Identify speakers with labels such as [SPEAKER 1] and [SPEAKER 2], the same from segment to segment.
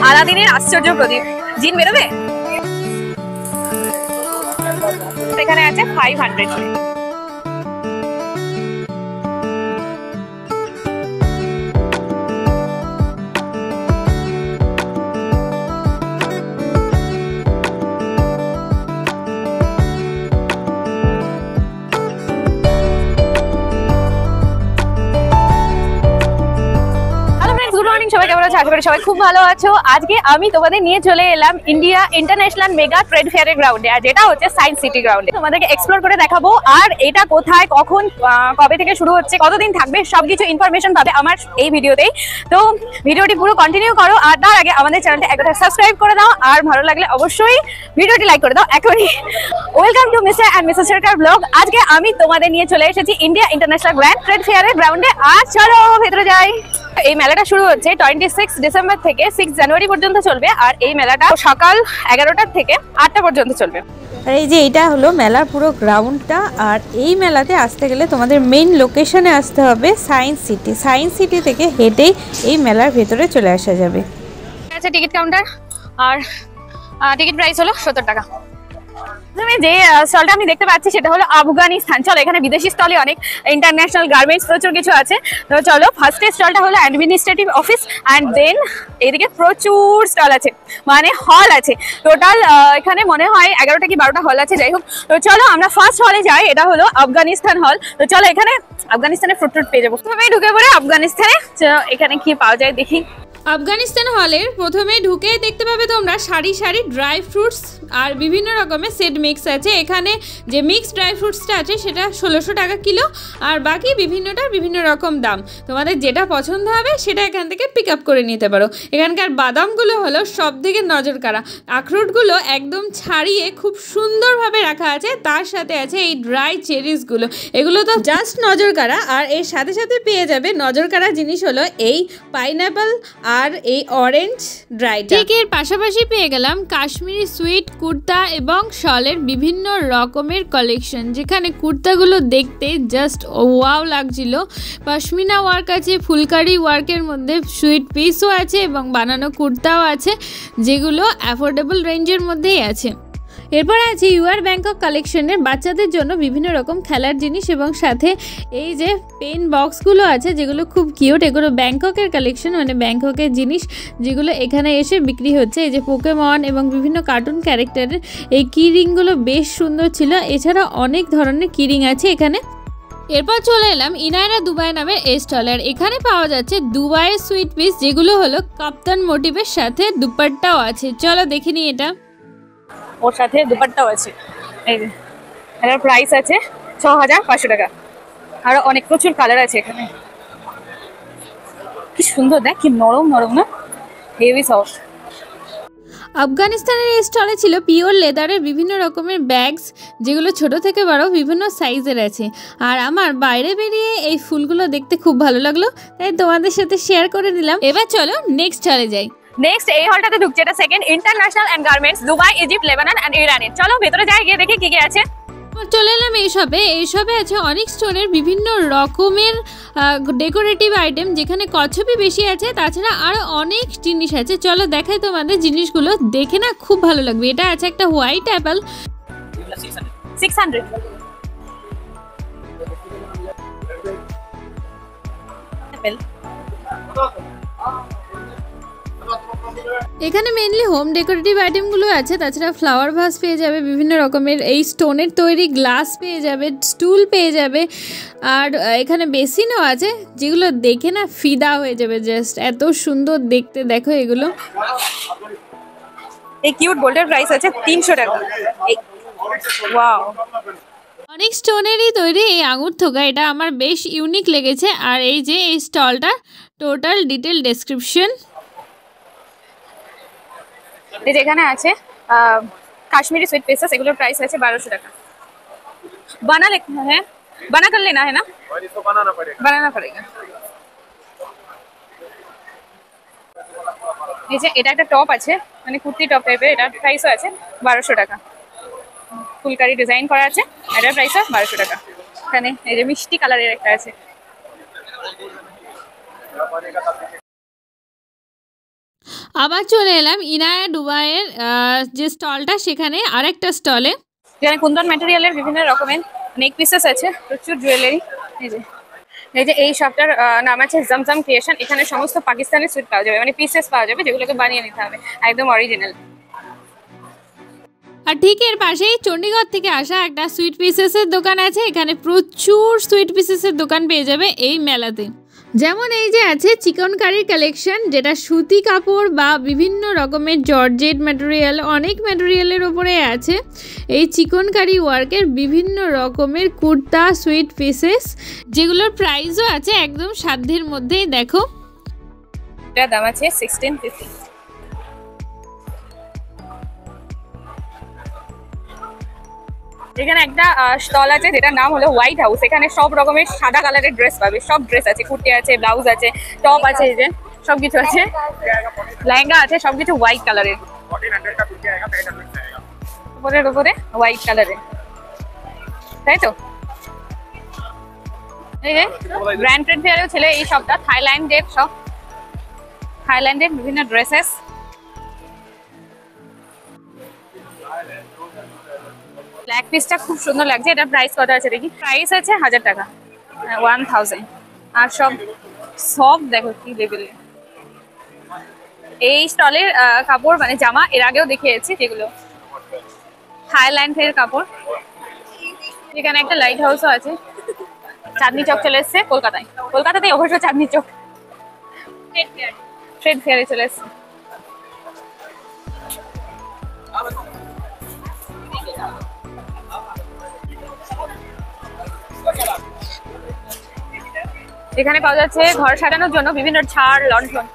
[SPEAKER 1] আলাদিনের আশ্চর্য প্রদীপ। জিন বেরোবে? এখানে আছে 500 করে। সবাই কেমন আছো? আশা করি সবাই খুব ভালো আছো। আজকে আমি তোমাদের নিয়ে চলে এলাম ইন্ডিয়া ইন্টারন্যাশনাল মেগা ট্রেড ফেয়ারের গ্রাউন্ডে, আর যেটা হচ্ছে সায়েন্স সিটি গ্রাউন্ডে। তোমাদেরকে এক্সপ্লোর করে দেখাবো, আর এটা কোথায়, কখন, কবে থেকে শুরু হচ্ছে, কতদিন থাকবে, সবকিছু ইনফরমেশন পাবে আমার এই ভিডিওতেই। তো ভিডিওটি পুরো কন্টিনিউ করো, আর তার আগে আমাদের চ্যানেলটা একটা সাবস্ক্রাইব করে দাও, আর ভালো লাগলে অবশ্যই ভিডিওটি লাইক করে দাও এখনই। Welcome to mister and Mrs Sarkar blog. আজকে আমি তোমাদের নিয়ে চলে এসেছি ইন্ডিয়া ইন্টারন্যাশনাল গ্র্যান্ড ট্রেড ফেয়ারের গ্রাউন্ডে। আর চলো ভেতরে যাই। এই মেলাটা শুরু হচ্ছে 26 ডিসেম্বর থেকে 6 জানুয়ারি পর্যন্ত চলবে, আর এই মেলাটা সকাল 11টা থেকে 8টা পর্যন্ত চলবে।
[SPEAKER 2] আর এই যে এটা হলো মেলার পুরো গ্রাউন্ডটা। আর এই মেলাতে আসতে গেলে তোমাদের মেইন লোকেশনে আসতে হবে সায়েন্স সিটি। সায়েন্স সিটি থেকে হেঁটেই এই মেলার ভেতরে চলে আসা যাবে।
[SPEAKER 1] আচ্ছা, টিকিট কাউন্টার, আর টিকিট প্রাইস হলো 70 টাকা। যে স্টলটা আমি দেখতে পাচ্ছি সেটা হলো আফগানিস্তান। চলো, এখানে বিদেশি স্টলে অনেক ইন্টারন্যাশনাল গার্মেন্টস প্রচুর কিছু আছে। তো চলো, ফার্স্টে স্টলটা হলো অ্যাডমিনিস্ট্রেটিভ অফিস, অ্যান্ড দেন এইদিকে প্রচুর স্টল আছে, মানে হল আছে টোটাল। এখানে মনে হয় 11টা কি 12টা হল আছে, যাই হোক। তো চলো আমরা ফার্স্ট হলে যাই, এটা হলো আফগানিস্তান হল। তো চলো, এখানে আফগানিস্তানের ফ্রুট পেয়ে যাবো। প্রথমেই ঢুকে পড়ে আফগানিস্তানে। এখানে কি পাওয়া যায় দেখি।
[SPEAKER 2] আফগানিস্তান হলের প্রথমে ঢুকে দেখতে পাবে তোমরা সারি সারি ড্রাই ফ্রুটস আর বিভিন্ন রকমের সেট মিক্স আছে। এখানে যে মিক্স ড্রাই ফ্রুটসটা আছে সেটা 1600 টাকা কিলো, আর বাকি বিভিন্নটার বিভিন্ন রকম দাম। তোমাদের যেটা পছন্দ হবে সেটা এখান থেকে পিক আপ করে নিতে পারো। এখানকার বাদামগুলো হলো সব থেকে নজর কাড়া। আখরোটগুলো একদম ছাড়িয়ে খুব সুন্দরভাবে রাখা আছে, তার সাথে আছে এই ড্রাই চেরিসগুলো। এগুলো তো জাস্ট নজর কাড়া। আর এর সাথে সাথে পেয়ে যাবে নজর কাড়া জিনিস হলো এই পাইনঅ্যাপল আর এই অরেঞ্জ ড্রাই। ঠিক এর পাশাপাশি পেয়ে গেলাম কাশ্মীরি সুইট কুর্তা এবং শলের বিভিন্ন রকমের কালেকশন, যেখানে কুর্তাগুলো দেখতে জাস্ট ওয়াও লাগছিল। পশমিনা ওয়ার্ক আছে, ফুলকারি ওয়ার্কের মধ্যে সুইট পিসও আছে এবং বানানো কুর্তাও আছে, যেগুলো অ্যাফোর্ডেবল রেঞ্জের মধ্যেই আছে। এরপর আছে ইউআর ব্যাংকক কালেকশনের বাচ্চাদের জন্য বিভিন্ন রকম খেলার জিনিস, এবং সাথে এই যে পেন বক্সগুলো আছে যেগুলো খুব কিউট। এগুলো ব্যাংককের কালেকশন, মানে ব্যাংককের জিনিস যেগুলো এখানে এসে বিক্রি হচ্ছে। এই যে পোকেমন এবং বিভিন্ন কার্টুন ক্যারেক্টারের এই কি রিংগুলো বেশ সুন্দর ছিল। এছাড়া অনেক ধরনের কি রিং আছে এখানে। এরপর চলে এলাম ইনায়রা দুবাই নামের এই স্টলের। এখানে পাওয়া যাচ্ছে দুবাইয়ের সুইট পিস, যেগুলো হলো কাপ্তান মোটিভের সাথে দুপাট্টাও আছে। চলো দেখে নিই এটা।
[SPEAKER 1] ওর সাথে দুপাট্টাও আছে। এই যে এটার প্রাইস আছে 6500 টাকা। আরো অনেক প্রচুর কালার আছে এখানে। কি সুন্দর, দেখ কি নরম নরম না, হেভি সফট।
[SPEAKER 2] আফগানিস্তানের এই স্টলে ছিল পিওর লেদারের বিভিন্ন রকমের ব্যাগস, যেগুলো ছোট থেকে বড় বিভিন্ন সাইজের আছে। আর আমার বাইরে বেরিয়ে এই ফুলগুলো দেখতে খুব ভালো লাগলো, তাই তোমাদের সাথে শেয়ার করে দিলাম। এবার চলো নেক্সট স্টলে যাই।
[SPEAKER 1] নেক্সট এই হলটাতে ঢুকছে, এটা second international and garments Dubai, Egypt, Lebanon and ইরানের। চলো ভেতরে যাই, গিয়ে দেখি কি কি আছে।
[SPEAKER 2] চলে এলাম এই শপে। এই শপে আছে অনেক স্টোনের বিভিন্ন রকমের ডেকোরেটিভ আইটেম, যেখানে কচ্ছপই বেশি আছে, তাছাড়া আরও অনেক জিনিস আছে। চলো দেখাই তোমাদের জিনিসগুলো, দেখে না খুব ভালো লাগবে। এটা আছে একটা হোয়াইট অ্যাপেল,
[SPEAKER 1] 600।
[SPEAKER 2] এখানে মেইনলি হোম ডেকোরেটিভ আইটেমগুলো আছে, তাছাড়া ফ্লাওয়ার ভাস পেয়ে যাবে, বিভিন্ন রকমের এই স্টোনের তৈরি গ্লাস পেয়ে যাবে, স্টুল পেয়ে যাবে, আর এখানে বেসিনও আছে, যেগুলো দেখে না ফিদা হয়ে যাবে। জাস্ট এত সুন্দর দেখতে, দেখো এগুলো।
[SPEAKER 1] এই কিউট বোল্টের প্রাইস আছে 300 টাকা। ওয়াও,
[SPEAKER 2] অনেক স্টোনেরই তৈরি এই আঙুর থোকা, এটা আমার বেশ ইউনিক লেগেছে। আর এই যে এই স্টলটা টোটাল ডিটেল ডেসক্রিপশন।
[SPEAKER 1] এই যেখানে আছে কাশ্মীরি সুইট পিসেস, এগুলোর প্রাইস আছে 1200 টাকা। বানা লিখনা হ্যাঁ, বানা কর লেনা है ना, और इसको बनाना पड़ेगा। এই যে এটা একটা টপ আছে, মানে কুর্তি টপ টাইপের, এটার প্রাইসও আছে 1200 টাকা। ফুলকারি ডিজাইন করা আছে, এটার প্রাইসও 1200 টাকা। এখানে এই যে মিষ্টি কালারের একটা আছে।
[SPEAKER 2] আবার চলে এলাম ইনায়া দুবাইয়ের যে স্টলটা, সেখানে আরেকটা স্টলে।
[SPEAKER 1] যেখানে কুন্দন ম্যাটেরিয়ালের বিভিন্ন রকমের নেক পিসেস আছে, প্রচুর জুয়েলারি। এই শপটার নাম আছে জমজম ক্রিয়েশন। এখানে সমস্ত পাকিস্তানি সুইট পাওয়া যাবে, মানে পিসেস পাওয়া যাবে যেগুলোকে বানিয়ে নিতে হবে একদম অরিজিনাল।
[SPEAKER 2] আর ঠিক এর পাশেই চণ্ডীগড় থেকে আসা একটা সুইট পিসেসের দোকান আছে। এখানে প্রচুর সুইট পিসেসের দোকান পেয়ে যাবে এই মেলাতে। যেমন এই যে আছে চিকন কারির কালেকশন, যেটা সুতি কাপড় বা বিভিন্ন রকমের জর্জেট ম্যাটেরিয়াল, অনেক ম্যাটেরিয়ালের ওপরে আছে এই চিকন কারি ওয়ার্কের বিভিন্ন রকমের কুর্তা সুইট পিসেস, যেগুলোর প্রাইসও আছে একদম সাধ্যের মধ্যেই। দেখো
[SPEAKER 1] এটার দাম আছে 1650। এখানে একটা স্টল আছে যেটার নাম হলো হোয়াইট হাউস। এখানে সব রকমের সাদা কালারের ড্রেস পাবে, সব ড্রেস আছে, কুর্তি আছে, ব্লাউজ আছে, টপ আছে, এই যে সবকিছু আছে, লেহেঙ্গা আছে, সবকিছু হোয়াইট কালারের, উপরের উপরে হোয়াইট কালারের, তাই তো। এই যে ব্র্যান্ড ট্রেড ফেয়ারেও ছিল এই সবটা, থাইল্যান্ডের সব, থাইল্যান্ডের বিভিন্ন ড্রেসেস। ব্ল্যাক পিসটা খুব সুন্দর লাগছে। এটার প্রাইস কত আছে দেখি? প্রাইস আছে 1000 টাকা, 1000। আর সব সব দেখো কি লেভেলে। এই স্টলের কাপড় মানে জামা এর আগেও দেখিয়েছি, যেগুলো থাইল্যান্ডের কাপড়। এখানে একটা লাইট হাউসও আছে। চাঁদনি চক চলে এসছে কলকাতায়, কলকাতাতেই অবশ্য চাঁদনি চক, ট্রেড ফেয়ারে চলে এসছে। এখানে পাওয়া যাচ্ছে ঘর সাজানোর জন্য বিভিন্ন ছাড়, লণ্ঠন।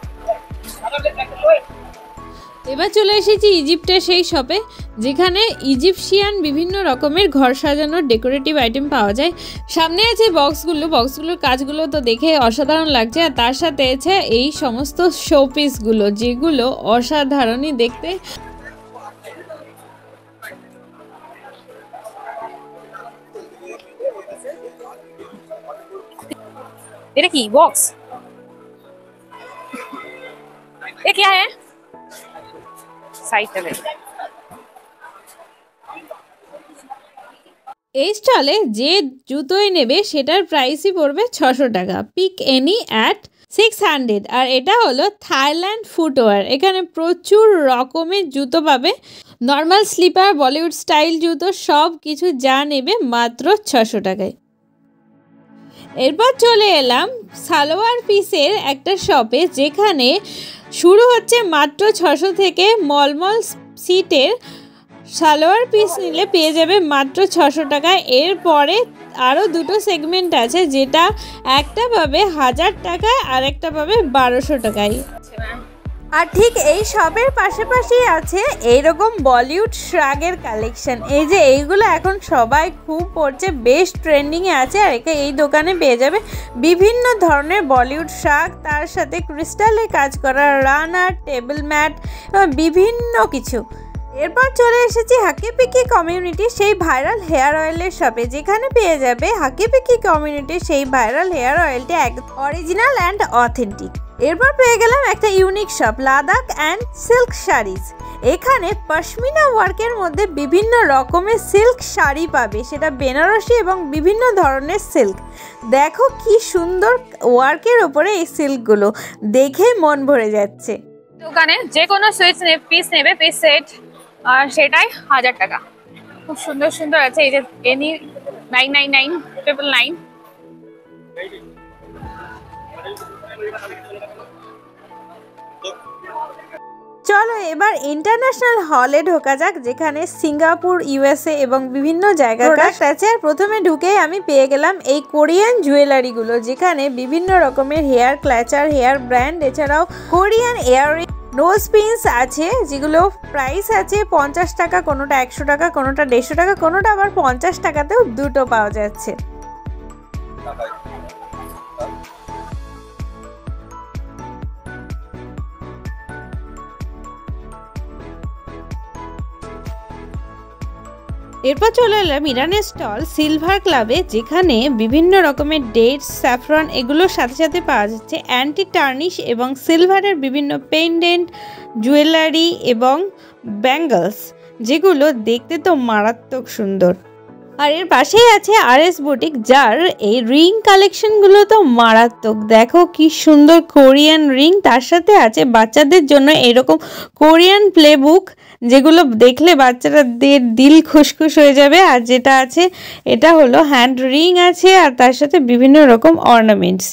[SPEAKER 2] এবার চলে এসেছি ইজিপ্টের সেই শপে, যেখানে ইজিপশিয়ান বিভিন্ন রকমের ঘর সাজানোর ডেকোরেটিভ আইটেম পাওয়া যায়। সামনে আছে বক্সগুলোর কাজগুলো তো দেখে অসাধারণ লাগছে, আর তার সাথে আছে এই সমস্ত শোপিসগুলো, যেগুলো অসাধারণই দেখতে।
[SPEAKER 1] এটা কি বক্স? ये क्या है? साइड में
[SPEAKER 2] এই স্টলে যে জুতোই নেবে সেটার প্রাইসই পড়বে 600 টাকা, পিক এনি অ্যাট 600। আর এটা হলো থাইল্যান্ড ফুটওয়্যার। এখানে প্রচুর রকমের জুতো পাবে, নর্মাল স্লিপার, বলিউড স্টাইল জুতো, সব কিছু যা নেবে মাত্র 600 টাকায়। এরপর চলে এলাম সালোয়ার পিসের একটা শপে, যেখানে শুরু হচ্ছে মাত্র 600 থেকে। মলমল সিটের সালোয়ার পিস নিলে পেয়ে যাবে মাত্র 600 টাকায়। এরপরে আরও দুটো সেগমেন্ট আছে, যেটা একটা পাবে 1000 টাকায় আর একটা পাবে 1200 টাকায়। আর ঠিক এই শপের পাশাপাশি আছে এইরকম বলিউড শ্রাগের কালেকশন। এই যে এইগুলো এখন সবাই খুব পড়ছে, বেশ ট্রেন্ডিংয়ে আছে। আর এই দোকানে পেয়ে যাবে বিভিন্ন ধরনের বলিউড শ্রাগ, তার সাথে ক্রিস্টালে কাজ করা রানার, টেবিল ম্যাট, বিভিন্ন কিছু। এরপর চলে এসেছি হাকিপিকি কমিউনিটি সেই ভাইরাল হেয়ার অয়েলের শপে, যেখানে পেয়ে যাবে হাকিপিকি কমিউনিটির সেই ভাইরাল হেয়ার অয়েলটি একদম অরিজিনাল অ্যান্ড অথেন্টিক। এরপর পেয়ে গেলাম একটা unique shop, Ladakh and silk saris. এখানে পশমিনা ওয়ার্কের মধ্যে বিভিন্ন রকমের সিল্ক শাড়ি পাবে, সেটা বেনারসি এবং বিভিন্ন ধরনের সিল্ক। দেখো কি সুন্দর ওয়ার্কের ওপরে এই সিল্কগুলো, দেখে মন ভরে যাচ্ছে।
[SPEAKER 1] দোকানে যে কোনো সুইটস পিস নেবে, পিস সেট, আর সেটাই 1000 টাকা। খুব সুন্দর সুন্দর আছে। এই যে এনি 999, 999।
[SPEAKER 2] চলো এবার ইন্টারন্যাশনাল হলে ঢোকা যাক, যেখানে সিঙ্গাপুর, ইউএসএ এবং বিভিন্ন জায়গার প্রোডাক্ট আছে। আর প্রথমে ঢুকেই আমি পেয়ে গেলাম এই কোরিয়ান জুয়েলারিগুলো, যেখানে বিভিন্ন রকমের হেয়ার ক্ল্যাচার, হেয়ার ব্র্যান্ড, এছাড়াও কোরিয়ান ইয়াররিং, নোজ পিনস আছে, যেগুলো প্রাইস আছে 50 টাকা, কোনোটা 100 টাকা, কোনোটা 150 টাকা, কোনোটা আবার 50 টাকাতেও দুটো পাওয়া যাচ্ছে। এরপর চলে এলাম ইরানের স্টল সিলভার ক্লাবে, যেখানে বিভিন্ন রকমের ডেটস, স্যাফরন এগুলোর সাথে সাথে পাওয়া যাচ্ছে অ্যান্টি টার্নিশ এবং সিলভারের বিভিন্ন পেন্ডেন্ট, জুয়েলারি এবং ব্যাঙ্গলস, যেগুলো দেখতে তো মারাত্মক সুন্দর। আর এর পাশেই আছে আরএস বুটিক, যার এই রিং কালেকশনগুলো তো মারাত্মক। দেখো কি সুন্দর কোরিয়ান রিং, তার সাথে আছে বাচ্চাদের জন্য এরকম কোরিয়ান প্লে বুক, যেগুলো দেখলে বাচ্চাদের দিল খুশখুশ হয়ে যাবে। আর যেটা আছে এটা হলো হ্যান্ড রিং আছে, আর তার সাথে বিভিন্ন রকম অর্নামেন্টস।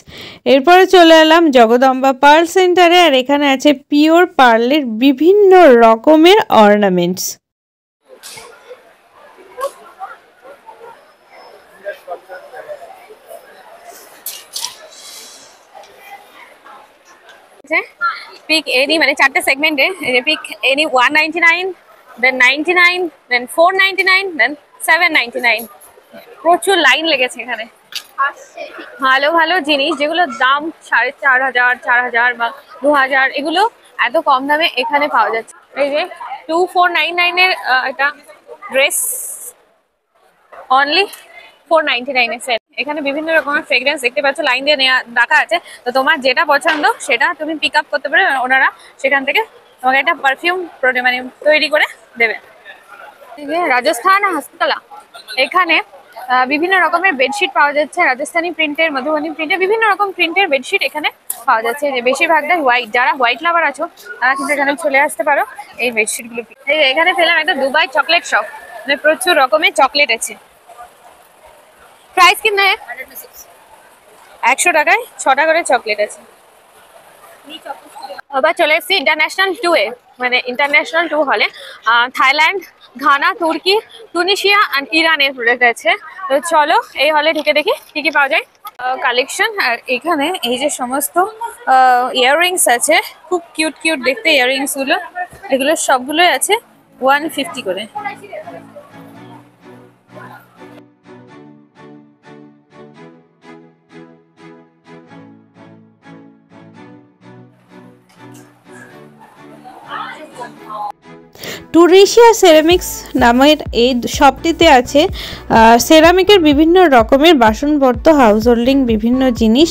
[SPEAKER 2] এরপরে চলে এলাম জগদম্বা পার্ল সেন্টারে, আর এখানে আছে পিওর পার্লের বিভিন্ন রকমের অর্নামেন্টস।
[SPEAKER 1] পিক এনি মানে চারটে সেগমেন্টে, পিক এনি 199, দেন 99, দেন 499, দেন 799। প্রচুর লাইন লেগেছে এখানে। ভালো ভালো জিনিস যেগুলোর দাম 4500, 4000 বা 2000, এগুলো এত কম দামে এখানে পাওয়া যাচ্ছে। এই যে 2499 এর এটা ড্রেস অনলি 499 এর সেট। এখানে বিভিন্ন রকমের ফ্রেগ্রেন্স দেখতে পাচ্ছ, লাইন দিয়ে রাখা আছে। তো তোমার যেটা পছন্দ সেটা তুমি পিক আপ করতে পারো, ওনারা সেখান থেকে তোমাকে একটা পারফিউম মানে তৈরি করে দেবে। এই যে রাজস্থান হস্তকলা, এখানে বিভিন্ন রকমের বেডশিট পাওয়া যাচ্ছে, রাজস্থানি প্রিন্টের, মধুবনী প্রিন্টের, বিভিন্ন রকম প্রিন্টের বেডশিট এখানে পাওয়া যাচ্ছে। যে বেশিরভাগটাই হোয়াইট, যারা হোয়াইট লাভার আছো তারা কিন্তু এখানে চলে আসতে পারো এই বেডশিটগুলো। এই এখানে পেলাম একটা দুবাই চকলেট শপ, মানে প্রচুর রকমের চকলেট আছে। প্রাইস কিতনা है? 100 টাকায় 6টা করে চকলেট আছে। আবার চলে এসেছি ইন্টারন্যাশনাল 2-এ, মানে ইন্টারন্যাশনাল 2 হলে থাইল্যান্ড, ঘানা, তুর্কি, তুনিশিয়া অ্যান্ড ইরানের প্রোডাক্ট আছে। তো চলো এই হলে ঢুকে দেখি কি কি পাওয়া যায় কালেকশন। আর এখানে এই যে সমস্ত ইয়াররিংস আছে, খুব কিউট কিউট দেখতে ইয়াররিংসগুলো, এগুলো সবগুলোই আছে 150 করে।
[SPEAKER 2] টুরিশিয়া সেরামিক্স নামের এই শপটিতে আছে সেরামিকের বিভিন্ন রকমের বাসনপত্র, হাউস হোল্ডিং বিভিন্ন জিনিস,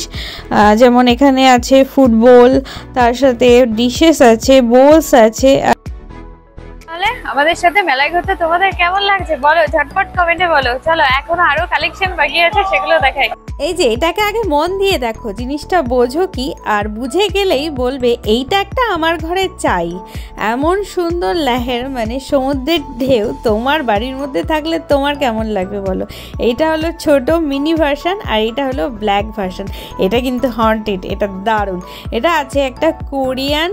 [SPEAKER 2] যেমন এখানে আছে ফুটবল, তার সাথে ডিশেস আছে, বোলস আছে।
[SPEAKER 1] তাহলে আমাদের সাথে মেলায় ঘুরতে তোমাদের কেমন লাগছে বলো, ঝটপট কমেন্টে বলো। চলো এখন আরো কালেকশন বাকি আছে, সেগুলো দেখাই।
[SPEAKER 2] এই যে এটাকে আগে মন দিয়ে দেখো, জিনিসটা বোঝো কি, আর বুঝে গেলেই বলবে এইটা একটা আমার ঘরে চাই। এমন সুন্দর লেহের, মানে সমুদ্রের ঢেউ তোমার বাড়ির মধ্যে থাকলে তোমার কেমন লাগবে বলো। এইটা হলো ছোট মিনি ভার্সন, আর এটা হলো ব্ল্যাক ভার্সন। এটা কিন্তু হন্টেড, এটা দারুণ। এটা আছে একটা কোরিয়ান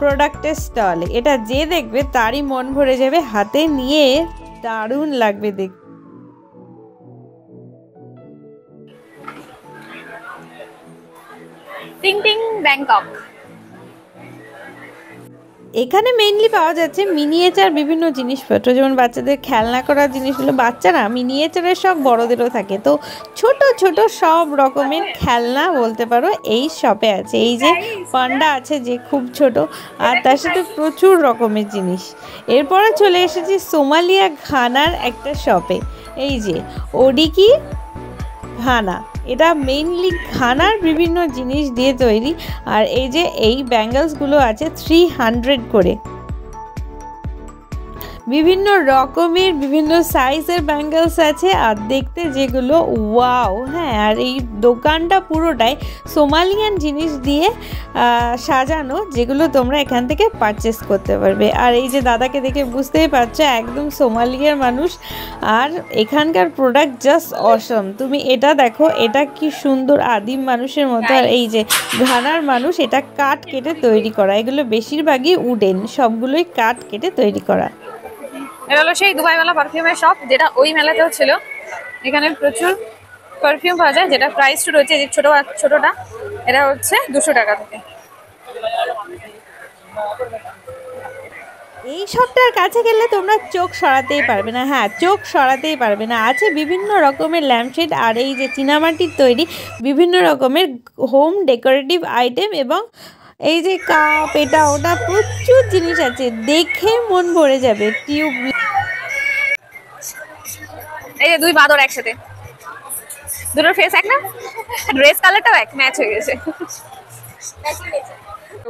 [SPEAKER 2] প্রোডাক্টের স্টলে, এটা যে দেখবে তারই মন ভরে যাবে, হাতে নিয়ে দারুণ লাগবে দেখতে।
[SPEAKER 1] টিং টিং ব্যাংকক,
[SPEAKER 2] এখানে মেইনলি পাওয়া যাচ্ছে মিনিয়েচার বিভিন্ন জিনিসপত্র, যেমন বাচ্চাদের খেলনা করার জিনিসগুলো। বাচ্চারা মিনিয়েচারের শখ বড়দেরও থাকে, তো ছোট ছোট সব রকমের খেলনা বলতে পারো এই শপে আছে। এই যে পান্ডা আছে যে খুব ছোট, আর তার সাথে প্রচুর রকমের জিনিস। এরপরে চলে এসেছি সোমালিয়া ঘানার একটা শপে, এই যে ওডিকি ঘানা, এটা মেইনলি ঘানার বিভিন্ন জিনিস দিয়ে তৈরি। আর এই যে এই ব্যাঙ্গলসগুলো আছে 300 করে, বিভিন্ন রকমের বিভিন্ন সাইজের ব্যাঙ্গলস আছে, আর দেখতে যেগুলো ওয়াও। হ্যাঁ, আর এই দোকানটা পুরোটাই সোমালিয়ান জিনিস দিয়ে সাজানো, যেগুলো তোমরা এখান থেকে পারচেস করতে পারবে। আর এই যে দাদাকে দেখে বুঝতেই পারছো একদম সোমালিয়ার মানুষ, আর এখানকার প্রোডাক্ট জাস্ট অসম। তুমি এটা দেখো, এটা কি সুন্দর আদিম মানুষের মতো। আর এই যে ঘানার মানুষ, এটা কাঠ কেটে তৈরি করা, এগুলো বেশিরভাগই উডেন, সবগুলোই কাঠ কেটে তৈরি করা।
[SPEAKER 1] এটা হলো সেই দুবাইওয়ালা পারফিউমের শপ, যেটা ওই মেলাতেও ছিল। এখানে প্রচুর পারফিউম পাওয়া যায়, যেটা প্রাইস রয়েছে যে ছোটটা, এটা হচ্ছে 200 টাকা থেকে।
[SPEAKER 2] এই শপটার কাছে গেলে তোমরা চোখ সরাতেই পারবে না। হ্যাঁ, চোখ সরাতেই পারবে না। আছে বিভিন্ন রকমের ল্যাম্পশেড, আর এই যে চীনামাটির তৈরি বিভিন্ন রকমের হোম ডেকোরেটিভ আইটেম, এবং এই যে কাপ, এটা ওটা প্রচুর জিনিস আছে, দেখে মন ভরে যাবে। টিউব
[SPEAKER 1] এই যে দুই বাঁদর একসাথে, দুটোর ফেস এক না, ড্রেস কালারটাও এক, ম্যাচ হয়ে গেছে।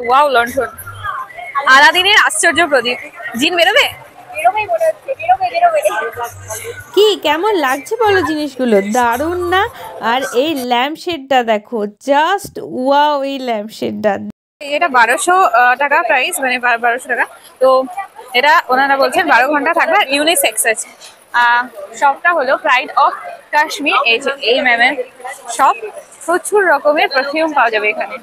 [SPEAKER 1] ওয়াও, লণ্ঠন, আলাদিনের আশ্চর্য প্রদীপ। জিন বেরোবে?
[SPEAKER 2] কি কেমন লাগছে বলো জিনিসগুলো, দারুণ না? আর এই ল্যাম্প শেডটা দেখো, জাস্ট ওয়াও, এই ল্যাম্প শেডটা।
[SPEAKER 1] এটা 1200 টাকা প্রাইস, মানে 1200 টাকা। তো এটা ওনারা বলছেন 12 ঘন্টা থাকবে, আর ইউনিসেক্স আছে। শপটা হলো প্রাইড অফ কাশ্মীর। এই যে এই ম্যামের শপ, প্রচুর রকমের পারফিউম পাওয়া যাবে এখানে।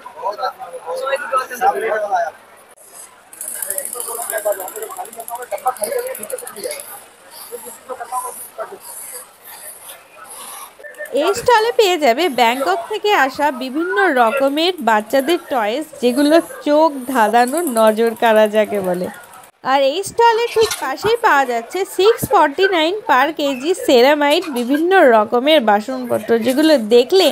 [SPEAKER 2] এই স্টলে পেয়ে যাবে ব্যাংকক থেকে আসা বিভিন্ন রকমের বাচ্চাদের টয়েস, যেগুলো চোখ ধাঁধানো, নজর কাড়া যাকে বলে। আর এই স্টলে ঠিক পাশেই পাওয়া যাচ্ছে 649 পার কেজি সেরামাইট বিভিন্ন রকমের বাসনপত্র, যেগুলো দেখলে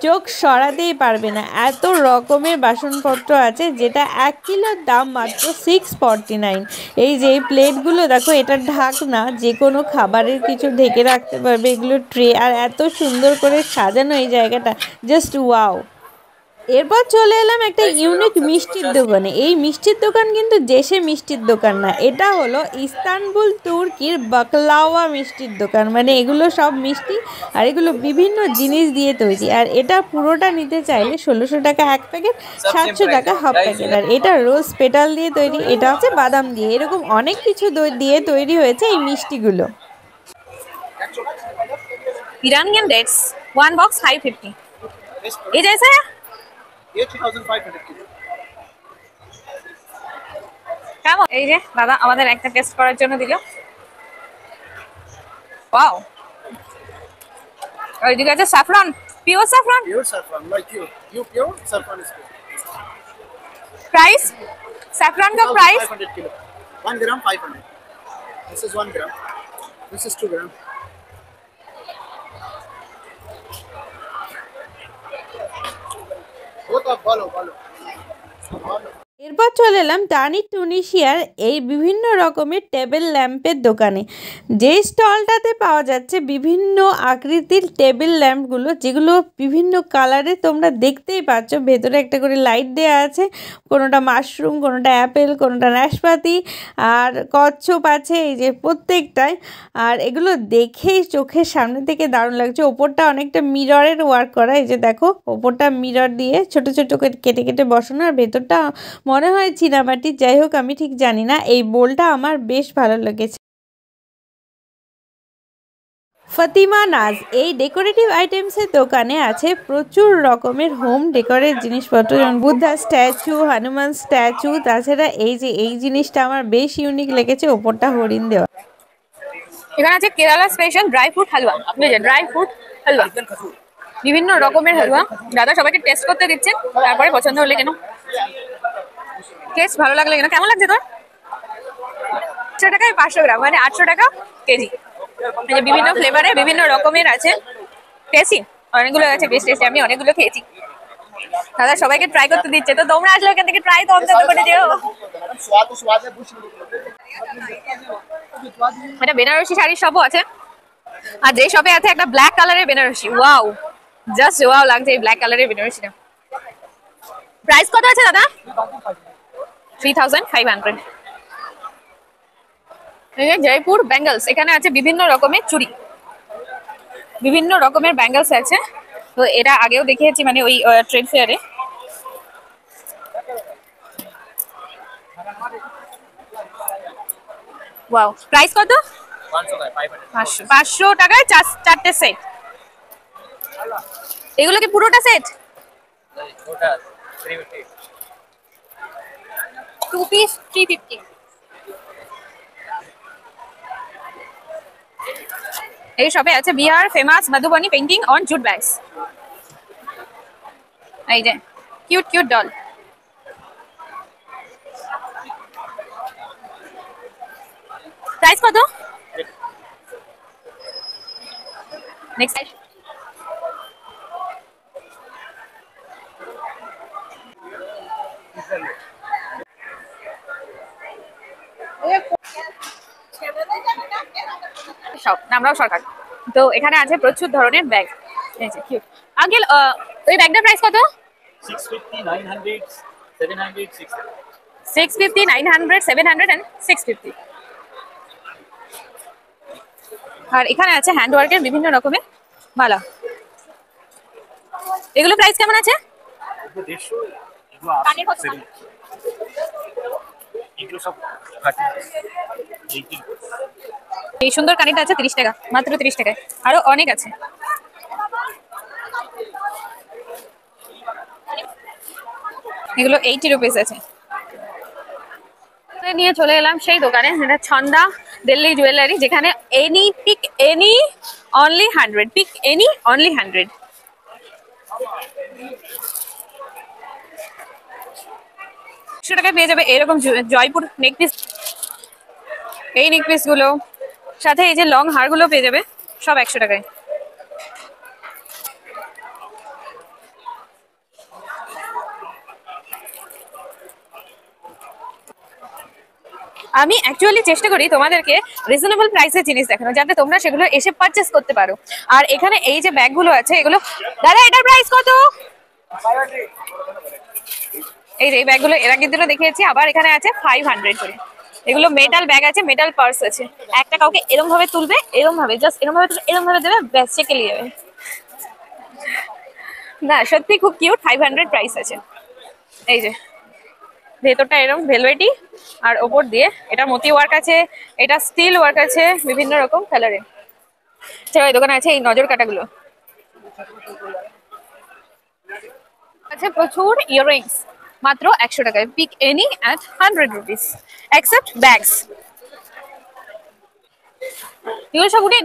[SPEAKER 2] চোখ সরাতেই পারবে না, এত রকমের বাসনপত্র আছে, যেটা 1 কিলোর দাম মাত্র 649। এই যে এই প্লেটগুলো দেখো, এটা ঢাকনা, যে কোনো খাবারের কিছু ঢেকে রাখতে পারবে, এগুলো ট্রে, আর এত সুন্দর করে সাজানো এই জায়গাটা, জাস্ট ওয়াও। এরপর চলে এলাম একটা ইউনিক মিষ্টির দোকানে। এই মিষ্টির দোকান কিন্তু দেশে মিষ্টির দোকান না, এটা হলো ইস্তানবুল তুর্কির বাকলাওয়া মিষ্টির দোকান। মানে এগুলো সব মিষ্টি, আর এগুলো বিভিন্ন জিনিস দিয়ে তৈরি। আর এটা পুরোটা নিতে চাইলে 1600 টাকা এক প্যাকেট, 700 টাকা হাফ প্যাকেট। আর এটা রোজ পেটাল দিয়ে তৈরি, এটা হচ্ছে বাদাম দিয়ে, এরকম অনেক কিছু দিয়ে তৈরি হয়েছে এই মিষ্টিগুলো।
[SPEAKER 1] Iranian dates 1 box 550। এই জैसा है
[SPEAKER 3] ये 2500 किलो।
[SPEAKER 1] কেমন? এই যে দাদা আমাদের একটা টেস্ট করার জন্য দিল। ওয়াও, ওইদিকে আছে saffron, pure saffron.
[SPEAKER 3] Pure saffron, like you pure saffron is pure.
[SPEAKER 1] Price, saffron का price
[SPEAKER 3] 500 kilo. 1 gram 500. This is 1 gram. This is 2 gram. Both of follow.
[SPEAKER 2] এরপর চলে এলাম টানি টুনিশিয়ার এই বিভিন্ন রকমের টেবিল ল্যাম্পের দোকানে। যেই স্টলটাতে পাওয়া যাচ্ছে বিভিন্ন আকৃতির টেবিল ল্যাম্পগুলো, যেগুলো বিভিন্ন কালারে, তোমরা দেখতেই পাচ্ছ ভেতরে একটা করে লাইট দেওয়া আছে, কোনোটা মাশরুম, কোনোটা অ্যাপেল, কোনোটা নাশপাতি, আর কচ্ছপ আছে, এই যে প্রত্যেকটাই। আর এগুলো দেখেই চোখের সামনে থেকে দারুণ লাগছে। ওপরটা অনেকটা মিররের ওয়ার্ক করা, এই যে দেখো ওপরটা মিরর দিয়ে ছোট ছোট কেটে কেটে বসানো, আর ভেতরটা মনে হয় চীনামাটি, যাই হোক আমি ঠিক জানি না। এই বোলটা আমার বেশ ভালো লেগেছে। ফাতিমা নাজ এই ডেকোরেটিভ আইটেমসের দোকানে আছে প্রচুর রকমের হোম ডেকোরের জিনিসপত্র, যেমন বুদ্ধা স্ট্যাচু, হনুমান স্ট্যাচু। তাছাড়া এই যে এই জিনিসটা আমার বেশ ইউনিক লেগেছে, ওপরটা হরিণ দেওয়া।
[SPEAKER 1] এখানে আছে কেরালা স্পেশাল ড্রাই ফ্রুট হালুয়া। ড্রাই ফ্রুট হালুয়া, বিভিন্ন রকমের হালুয়া। দাদা সবাইকে টেস্ট করতে দিচ্ছেন, তারপরে পছন্দ হলে কেন, টেস্ট ভালো লাগলে কেন। কেমন লাগছে তোর? 800 টাকায় 500 গ্রাম, মানে 800 টাকা কেজি। এই যে বিভিন্ন ফ্লেভারে বিভিন্ন রকমের আছে, টেস্টি অনেকগুলো আছে, বেশ টেস্টি। আমি অনেকগুলো খেয়েছি। দাদা সবাইকে ট্রাই করতে দিচ্ছে, তো তোমরা আসলে এখান থেকে ট্রাই তো অন্তত করে যেও।
[SPEAKER 3] स्वाद है पूछ लो।
[SPEAKER 1] এটা বেনারসি শাড়ির শপও আছে, আর যে শপে আছে একটা ব্ল্যাক কালারের বেনারসি। ওয়াও, জাস্ট ওয়াও লাগছে এই ব্ল্যাক কালারের বেনারসিটা। প্রাইস কত আছে দাদা? 3500। এই যে জয়পুর ব্যাঙ্গলস, এখানে আছে বিভিন্ন রকমের চুড়ি, বিভিন্ন রকমের ব্যাঙ্গলস আছে। তো এটা আগেও দেখিয়েছি, মানে ওই ট্রেড ফেয়ারে। ওয়াও, প্রাইস কত? 500 টাকায় 4টে সেট। এগুলো কি পুরোটা সেট? 2 পিস 350। এই শপে আছে Bihar famous Madhubani painting on jute bags. এই যে কিউট কিউট ডল। প্রাইস কত? নেক্সট সব নামরাও সরকার। তো এখানে আছে প্রচুর ধরনের ব্যাগ। এই যে কিউট আঙ্কেল, ওই ব্যাগটার প্রাইস কত?
[SPEAKER 3] 650, 900, 700, 600.
[SPEAKER 1] 650, 900, 700 and 650। আর এখানে আছে হ্যান্ডওয়ার্কের বিভিন্ন রকমের মালা। এগুলো প্রাইস কেমন আছে?
[SPEAKER 3] এগুলো 150, এগুলো 80, 70, এগুলো সব 30, 80
[SPEAKER 1] এই সুন্দর কানেরটা আছে 30 টাকা, মাত্র 30 টাকায়। আরো অনেক আছে। এগুলো 80 রুপিস আছে। নিয়ে চলে এলাম সেই দোকানে, যেটা ছন্দা দিল্লি জুয়েলারি, যেখানে any pick any only 100, pick any only 100। টাকায় পেয়ে যাবে এরকম জয়পুর নেকপিস। এই নেকপিস গুলো সাথে এই যে লং হারগুলো পেয়ে যাবে সব 100 টাকায়। আমি অ্যাকচুয়ালি চেষ্টা করি তোমাদেরকে রিজনেবল প্রাইসের জিনিস দেখানো, যাতে তোমরা সেগুলো এসে পারচেস করতে পারো। আর এখানে এই যে ব্যাগগুলো আছে, এগুলো দাদা এটার প্রাইস কত? এই যে এই ব্যাগগুলো এর আগের দিনও দেখিয়েছি, আবার এখানে আছে 500 করে। এগুলো মেটাল ব্যাগ আছে, মেটাল পার্স আছে। একটা কাউকে এরকম ভাবে তুলবে, এরকম ভাবে জাস্ট এরকম ভাবে তুলে এরকম ভাবে দেবে, ব্যাস চেকে নিয়ে যাবে। না সত্যি খুব কিউট, 500 প্রাইস আছে। এই যে ভেতরটা এরকম ভেলভেটি, আর ওপর দিয়ে এটা মতি ওয়ার্ক আছে, এটা স্টিল ওয়ার্ক আছে বিভিন্ন রকম কালারে। আচ্ছা এই দোকানে আছে এই নজর কাটাগুলো আছে, প্রচুর ইয়াররিংস মাত্র 100 টাকায়। Pick any at 100 rupees except bags. এগুলো সব উঠেন।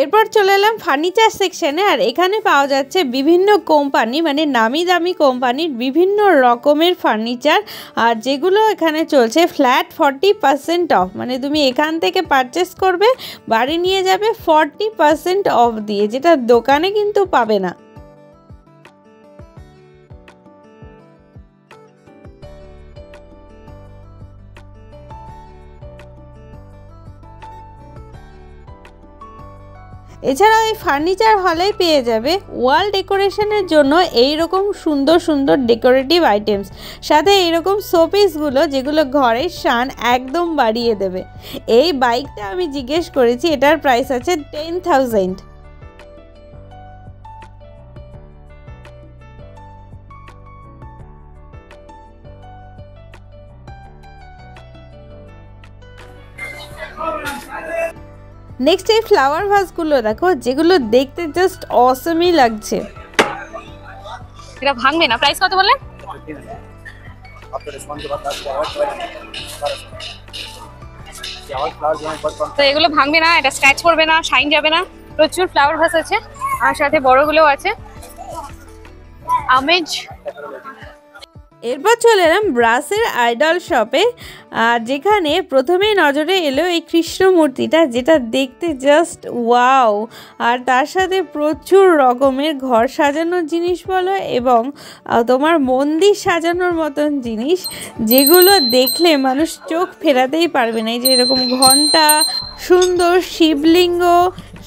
[SPEAKER 2] এরপর চলে এলাম ফার্নিচার সেকশনে। আর এখানে পাওয়া যাচ্ছে বিভিন্ন কোম্পানি, মানে নামি দামি কোম্পানির বিভিন্ন রকমের ফার্নিচার, আর যেগুলো এখানে চলছে ফ্ল্যাট 40% অফ। মানে তুমি এখান থেকে পারচেস করবে, বাড়ি নিয়ে যাবে 40% অফ দিয়ে, যেটা দোকানে কিন্তু পাবে না। এছাড়াও এই ফার্নিচার হলে পেয়ে যাবে ওয়াল ডেকোরেশনের জন্য এই রকম সুন্দর সুন্দর ডেকোরেটিভ আইটেমস, সাথে এইরকম শোপিসগুলো যেগুলো ঘরের শান একদম বাড়িয়ে দেবে। এই বাইকটা আমি জিজ্ঞেস করেছি, এটার প্রাইস আছে 10,000। নেক্সট এই ফ্লাওয়ার ভাসগুলো দেখো, যেগুলো দেখতে জাস্ট অসমই লাগছে।
[SPEAKER 1] এটা ভাঙবে না। প্রাইস কত বললেন? তো এগুলো ভাঙবে না, এটা স্ক্র্যাচ করবে না, শাইন যাবে না। প্রচুর ফ্লাওয়ার ভাস আছে, আর সাথে বড়গুলো আছে। আমেজ।
[SPEAKER 2] এরপর চলে এলাম ব্রাসের আইডল শপে, আর যেখানে প্রথমেই নজরে এলো এই কৃষ্ণ মূর্তিটা, যেটা দেখতে জাস্ট ওয়াও। আর তার সাথে প্রচুর রকমের ঘর সাজানোর জিনিস বলো, এবং তোমার মন্দির সাজানোর মতন জিনিস, যেগুলো দেখলে মানুষ চোখ ফেরাতেই পারবে না। এই যে এরকম ঘন্টা, সুন্দর শিবলিঙ্গ,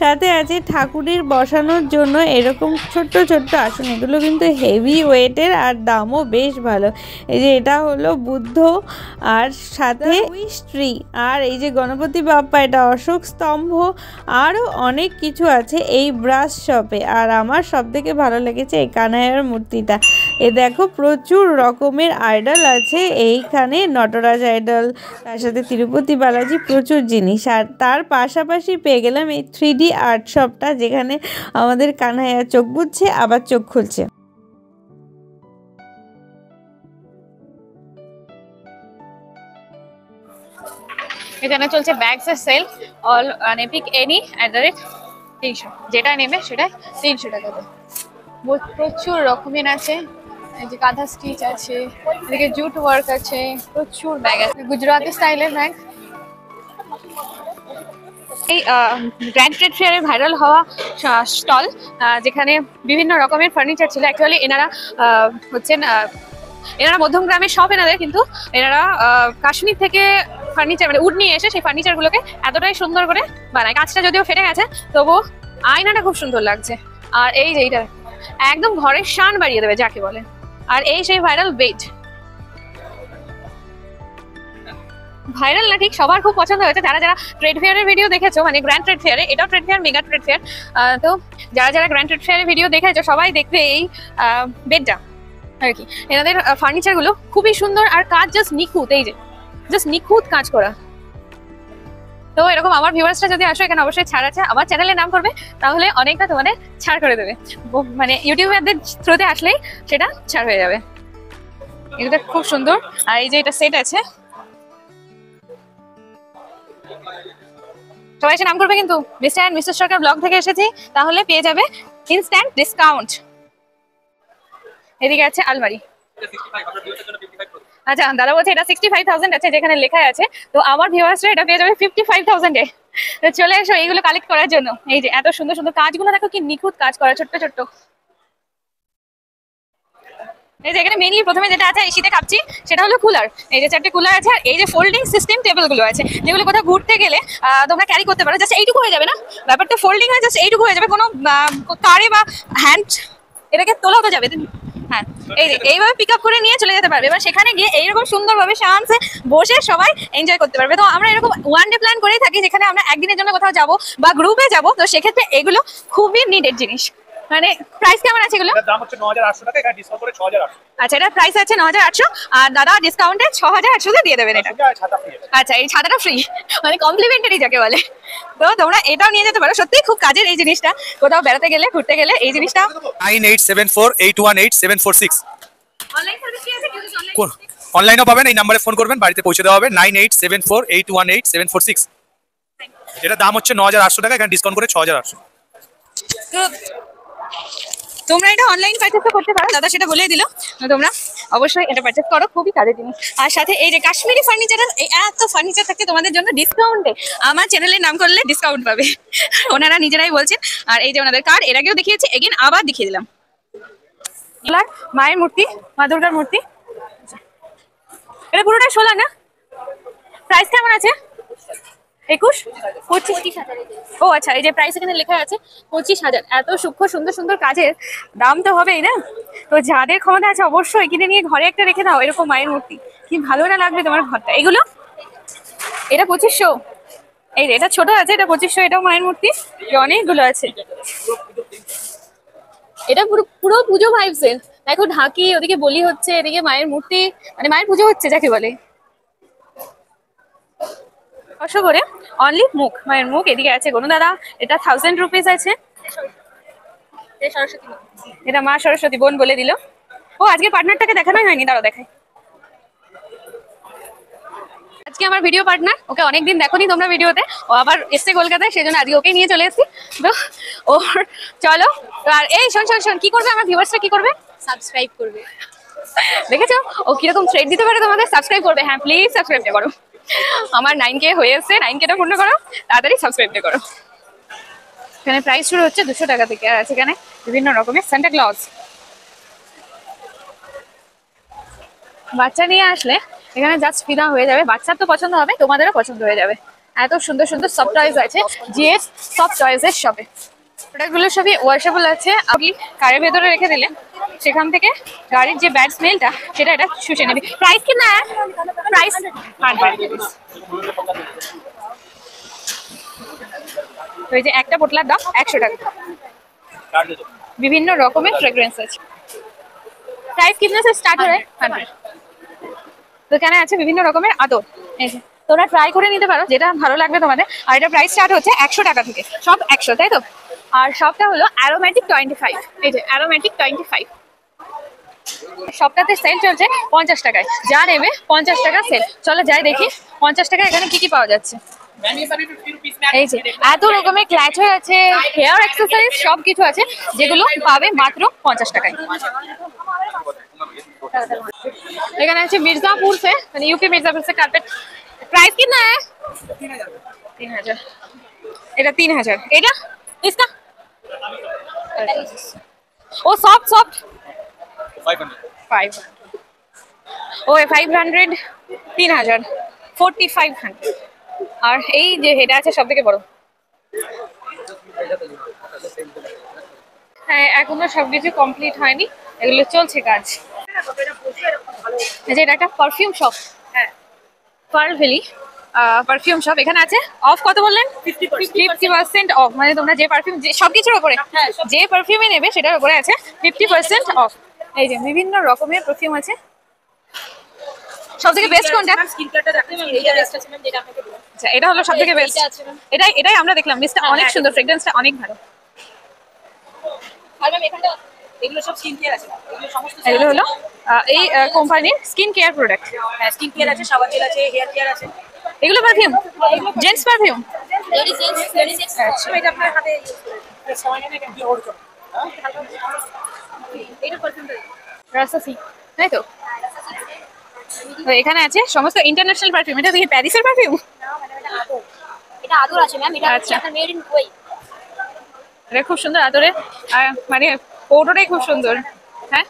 [SPEAKER 2] সাথে আছে ঠাকুরের বসানোর জন্য এরকম ছোট্ট ছোট্ট আসন। এগুলো কিন্তু হেভি ওয়েটের, আর দামও বেশ ভালো। এই যে এটা হলো বুদ্ধ, আর সাথে উইশ ট্রি, আর এই যে গণপতি বাপ্পা, এটা অশোক স্তম্ভ, আরও অনেক কিছু আছে এই ব্রাস শপে। আর আমার সব থেকে ভালো লেগেছে এই কানাইয়ার মূর্তিটা। এ দেখো প্রচুর রকমের আইডল আছে এইখানে, নটরাজ আইডল, তার সাথে তিরুপতি বালাজি, প্রচুর জিনিস। আর তার পাশাপাশি পেয়ে গেলাম এই 3D আর্ট শপটা, যেখানে আমাদের কানাইয়া চোখ বুঝছে আবার চোখ খুলছে।
[SPEAKER 1] এখানে চলছে ব্যাগস এর সেল। অল মানে পিক এনি @300, যেটা নেবে সেটা 300 টাকা। প্রচুর রকমের আছে, এই যে কাঁথা স্টিচ আছে, এদিকে জুট ওয়ার্ক আছে, প্রচুর ব্যাগ আছে, গুজরাটি স্টাইলের ব্যাগ। এই গ্র্যান্ড ট্রেড ফেয়ারে ভাইরাল হওয়া স্টল, যেখানে বিভিন্ন রকমের ফার্নিচার ছিল। অ্যাকচুয়ালি এনারা হচ্ছেন এনারা মধ্যমগ্রামের সব এনাদের, কিন্তু এনারা কাশ্মীর থেকে ফার্নিচার মানে উড নিয়ে এসে সেই ফার্নিচারগুলোকে এতটাই সুন্দর করে বানায়। কাঁচটা যদিও ফেটে গেছে, তবুও আয়নাটা খুব সুন্দর লাগছে। আর এই যে এইটা একদম ঘরের শান বাড়িয়ে দেবে যাকে বলে। আর এই সেই ভাইরাল বেড, ভাইরাল না ঠিক, সবার খুব পছন্দ হয়েছে। যারা যারা ট্রেড ফেয়ারের ভিডিও দেখেছো, মানে গ্র্যান্ড ট্রেড ফেয়ারে, এটাও trade fair, mega trade fair, তো যারা যারা গ্র্যান্ড ট্রেড ফেয়ারের ভিডিও দেখেছো সবাই দেখবে এই বেডটা আর কি। এনাদের ফার্নিচারগুলো খুবই সুন্দর আর কাজ জাস্ট নিখুঁত, এই যে জাস্ট নিখুঁত কাজ করা। তো এরকম আমার ভিউয়ার্সরা যদি আসো, এখানে অবশ্যই ছাড় আছে। আমার চ্যানেলে নাম করবে, তাহলে অনেকটা তোমাদের ছাড় করে দেবে। মানে ইউটিউবারদের থ্রুতে আসলেই সেটা ছাড় হয়ে যাবে। এটা খুব সুন্দর। আর এই যে এটা সেট আছে, সবাই এসে নাম করবে কিন্তু। Mister and Mrs Sarkar blog থেকে এসেছি, তাহলে পেয়ে যাবে ইনস্ট্যান্ট ডিসকাউন্ট। এদিকে আছে আলমারি। আচ্ছা, দাদা বলছে এটা 65,000 আছে, যেখানে লেখা আছে। তো আমার ভিউয়ার্সরা এটা পেয়ে যাবে 55,000-এ। তো চলে এসো এইগুলো কালেক্ট করার জন্য। এই যে এত সুন্দর সুন্দর কাজগুলো দেখো, কি নিখুঁত কাজ করা, ছোট্ট ছোট্ট। এই যে এখানে মেইনলি প্রথমে যেটা আছে এই শীতে কাঁপছি, সেটা হলো কুলার। এই যে 4টে কুলার আছে, আর এই যে ফোল্ডিং সিস্টেম টেবিলগুলো আছে, যেগুলো কোথাও ঘুরতে গেলে তোমরা ক্যারি করতে পারো। জাস্ট এইটুকু হয়ে যাবে না, ব্যাপারটা ফোল্ডিং হয়ে জাস্ট এইটুকু হয়ে যাবে। কোনো কারে বা হ্যান্ড এটাকে তোলাও তো যাবে। হ্যাঁ, এই যে এইভাবে পিক আপ করে নিয়ে চলে যেতে পারবে। এবার সেখানে গিয়ে এইরকম সুন্দরভাবে শান্তিতে বসে সবাই এনজয় করতে পারবে। তো আমরা এরকম ওয়ান ডে প্ল্যান করেই থাকি, যেখানে আমরা একদিনের জন্য কোথাও যাবো বা গ্রুপে যাবো। তো সেক্ষেত্রে এগুলো খুবই নিডেড জিনিস। মানে প্রাইস কেমন আছে এগুলো?
[SPEAKER 4] দাম হচ্ছে 9,800 টাকা, এখানে ডিসকাউন্ট করে 6,800।
[SPEAKER 1] আচ্ছা, এটা প্রাইস আছে 9,800, আর দাদা ডিসকাউন্টে 6,800 দিয়ে দেবেন এটা।
[SPEAKER 4] ছাতা ফ্রি।
[SPEAKER 1] আচ্ছা, এই ছাতাটা ফ্রি, মানে কমপ্লিমেন্টারি যাকে বলে। তো তোমরা এটাও নিয়ে যেতে পারো, সত্যিই খুব কাজের এই জিনিসটা। কোথাও বেড়াতে গেলে, ঘুরতে গেলে এই জিনিসটা।
[SPEAKER 4] 9874818746।
[SPEAKER 1] অনলাইন সার্ভিস কি আছে?
[SPEAKER 4] অনলাইনেও পাবেন, এই নাম্বারে ফোন করবেন, বাড়িতে পৌঁছে দেওয়া হবে। 9874818746। এটা দাম হচ্ছে 9,800 টাকা, এখানে ডিসকাউন্ট করে 6,800।
[SPEAKER 1] তো তোমরা এটা অনলাইন পারচেজ করতে পারো, দাদা সেটা বলেই দিল। তোমরা অবশ্যই এটা পারচেজ করো, খুবই কাজের জিনিস। আর সাথে এই যে কাশ্মীরি ফার্নিচার, এত ফার্নিচার থাকছে তোমাদের জন্য ডিসকাউন্টে। আমার চ্যানেলে নাম করলে ডিসকাউন্ট পাবে, ওনারা নিজেরাই বলছেন। আর এই যে ওনাদের কার্ড, এর আগেও দেখিয়েছি, এগেন আবার দেখিয়ে দিলাম। মায়ের মূর্তি, মা দুর্গার মূর্তি, এটা পুরোটাই সোলা না? প্রাইস কেমন আছে? 21, 25। ও আচ্ছা, এই যে প্রাইস এখানে লেখা আছে 25,000। এত সূক্ষ্ম সুন্দর সুন্দর কাজের দাম তো হবেই না? তো যাদের ক্ষমতা আছে অবশ্যই কিনে নিয়ে ঘরে একটা রেখে দাও, এরকম মায়ের মূর্তি। কি ভালো না লাগবে তোমার ঘরটা। এগুলো এটা 2500। এই যে এটা ছোট আছে, এটা 2500। এটাও মায়ের মূর্তি, অনেকগুলো আছে। এটা পুরো পুরো পুজো ভাইবসের। দেখো ঢাকি, ওদিকে বলি হচ্ছে, এদিকে মায়ের মূর্তি, মানে মায়ের পুজো হচ্ছে যাকে বলে। 500 করে অনলি মুখ, মায়ের মুখ। এদিকে আছে গনু দাদা, এটা 1000 রুপিস আছে। এটা মা সরস্বতী, বোন বলে দিল। ও আজকে পার্টনারটাকে দেখানোই হয়নি, দাঁড়াও দেখাই। আজকে আমার ভিডিও পার্টনার, ওকে অনেকদিন দেখোনি তোমরা ভিডিওতে, ও আবার এসছে কলকাতায়, সেই জন্য আজকে ওকে নিয়ে চলে এসেছি। তো ওর চলো। আর এই শোন শোন শোন, কি করবে আমার ভিউয়ার্সরা? কি করবে? সাবস্ক্রাইব করবে। দেখেছো ও কিরকম থ্রেড দিতে পারে তোমাদের? সাবস্ক্রাইব করবে। হ্যাঁ, প্লিজ সাবস্ক্রাইবটা করো। আমার 9K হয়ে এসছে, 9Kটা পূর্ণ করো, তাড়াতাড়ি সাবস্ক্রাইবটা করো। এখানে প্রাইস শুরু হচ্ছে 200 টাকা থেকে। আর আছে এখানে বিভিন্ন রকমের সান্টা ক্লজ। বাচ্চা নিয়ে আসলে এখানে জাস্ট ফিদা হয়ে যাবে। বাচ্চার তো পছন্দ হবে, তোমাদেরও পছন্দ হয়ে যাবে। এত সুন্দর সুন্দর সব টয়েস আছে জিএস সব টয়েসের শপে। প্রোডাক্টগুলো সবই ওয়াশেবল আছে। আপনি কারের ভেতরে রেখে দিলে সেখান থেকে গাড়ির যে ব্যাড স্মেলটা সেটা এটা শুষে নেবে। প্রাইস কি না? প্রাইস 100। তো এই যে একটা পোটলার দাম 100 টাকা। বিভিন্ন রকমের ফ্রেগ্রেন্স আছে। প্রাইস কিতনে से স্টার্ট হয়? 100। তো এখানে আছে বিভিন্ন রকমের আতর। এই যে তোমরা ট্রাই করে নিতে পারো, যেটা ভালো লাগবে তোমাদের। আর এটা প্রাইস স্টার্ট হচ্ছে 100 টাকা থেকে, সব 100, তাই তো? আর সবটা হলো অ্যারোমেটিক 25। এই যে অ্যারোমেটিক 25। সবটাতে সেল চলছে 50 টাকায়। যা নেবে 50 টাকা সেল। চলো যাই দেখি 50 টাকা এখানে কি কি পাওয়া যাচ্ছে। এই যে এত রকমের ক্ল্যাচার আছে, হেয়ার অ্যাক্সেসরিজ সব কিছু আছে, যেগুলো পাবে মাত্র 50 টাকায়। এখানে আছে मिर्जापुर से মানে यूपी मिर्जापुर से कारपेट प्राइस कितना है 3000 এটা 3000 এটা इसका ओ सॉफ्ट सॉफ्ट 5 ও 500 3000 4500 আর এই যে এটা আছে সবথেকে বড় হ্যাঁ এখনো সবকিছু কমপ্লিট হয়নি এগুলো চলছে কাজ এই যে এটা একটা পারফিউম শপ হ্যাঁ পার্ল ভ্যালি পারফিউম শপ এখানে আছে অফ কত বললেন 50% অফ মানে তোমরা যে পারফিউম যে সবকিছুর উপরে যে পারফিউমে নেবে সেটার উপরে আছে 50% অফ এই যে বিভিন্ন রকমের পারফিউম আছে সবথেকে বেস্ট কোনটা স্কিন কেয়ারটা দেখতে ম্যাম এইটা বেস্ট আছে ম্যাম যেটা আপনাকে বললাম আচ্ছা এটা হলো সবথেকে বেস্ট এটাই আমরা দেখলাম লিস্টটা অনেক সুন্দর ফ্রেগ্রেন্সটা অনেক ভালো আর ম্যাম এখানটা এগুলো সব স্কিন কেয়ার আছে এগুলো সমস্ত এগুলো হলো এই কোম্পানির স্কিন কেয়ার প্রোডাক্ট হ্যাঁ স্কিন কেয়ার আছে শাওয়ার জেল আছে হেয়ার কেয়ার আছে এগুলো পারফিউম জেন্টস পারফিউম লেডিস আচ্ছা এটা আপনার হাতে সামান্য না কি হোল্ড করো এটা পারফিউম রাসাসি তাই তো তো এখানে আছে সমস্ত ইন্টারন্যাশনাল পারফিউম এটা দেখি প্যারিসের পারফিউম না মানে এটা আদর আছে ম্যাম এটা আচ্ছা মেড ইন কুয়েত এটা খুব সুন্দর আদরে মানে ফটোটাই খুব সুন্দর হ্যাঁ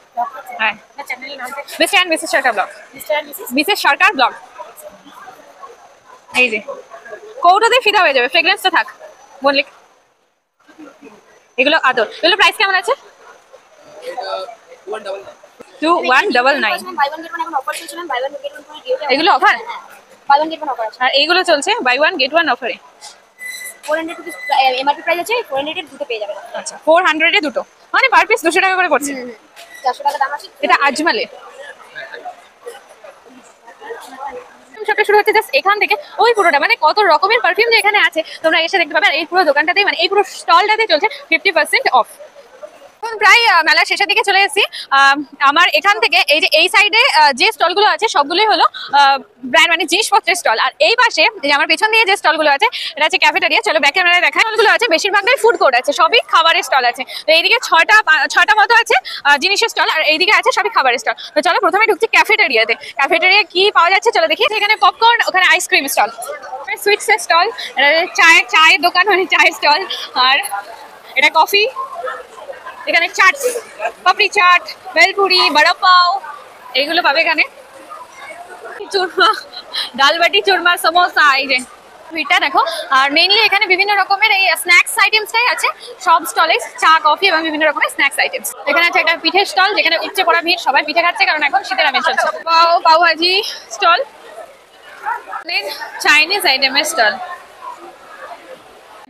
[SPEAKER 1] হ্যাঁ চ্যানেলের নাম Mr and Mrs Sarkar blog Mrs Sarkar blog এই যে কৌটোতে ফিদা হয়ে যাবে ফ্রেগ্রেন্সটা থাক বললে এগুলো আদর এগুলো প্রাইস কেমন আছে 2199 এগুলো offer buy one get one offer আর এইগুলো চলছে বাই ওয়ান গেট ওয়ান অফারে 400 রুপিস এমআরপি প্রাইস আছে 400 এর দুটো পেয়ে যাবেন আচ্ছা 400 এ দুটো মানে পার পিস 200 টাকা করে পড়ছে 400 টাকা দাম আছে এটা আজমালে সবটা শুরু হচ্ছে জাস্ট এখান থেকে ওই পুরোটা মানে কত রকমের পারফিউম যে এখানে আছে তোমরা এসে দেখতে পাবে আর এই পুরো দোকানটাতেই মানে এই পুরো স্টলটাতে চলছে 50% অফ প্রায় মেলা শেষের দিকে চলে এসেছি আমার এখান থেকে এই যে এই সাইডে যে স্টলগুলো আছে সবগুলোই হলো ব্র্যান্ড মানে জিনিসপত্রের স্টল আর এই পাশে যে আমার পেছন দিয়ে যে স্টলগুলো আছে এটা হচ্ছে ক্যাফেটেরিয়া চলো ব্যাক ক্যামেরায় দেখাই স্টলগুলো আছে বেশিরভাগটাই ফুড কোর্ট আছে সবই খাবারের স্টল আছে তো এইদিকে ছটা মতো আছে জিনিসের স্টল আর এইদিকে আছে সবই খাবারের স্টল তো চলো প্রথমে ঢুকছি ক্যাফেটেরিয়াতে ক্যাফেটেরিয়া কি পাওয়া যাচ্ছে চলো দেখি এখানে পপকর্ন ওখানে আইসক্রিম স্টল সুইটসের স্টল চায়ের দোকান মানে চায়ের স্টল আর এটা কফি এখানে চাট পাপড়ি চাট ভেলপুরি বড়া পাও এইগুলো পাবে এখানে চুরমা ডালবাটি চুরমা সমোসা এই যে এটা দেখো আর মেইনলি এখানে বিভিন্ন রকমের এই স্ন্যাক্স আইটেমসটাই আছে সব স্টলে চা কফি এবং বিভিন্ন রকমের স্ন্যাক্স আইটেমস এখানে আছে একটা পিঠের স্টল যেখানে উপচে পড়া ভিড় সবাই পিঠে খাচ্ছে কারণ এখন শীতের আমেজ চলছে পাও ভাজি স্টল চাইনিজ আইটেমের স্টল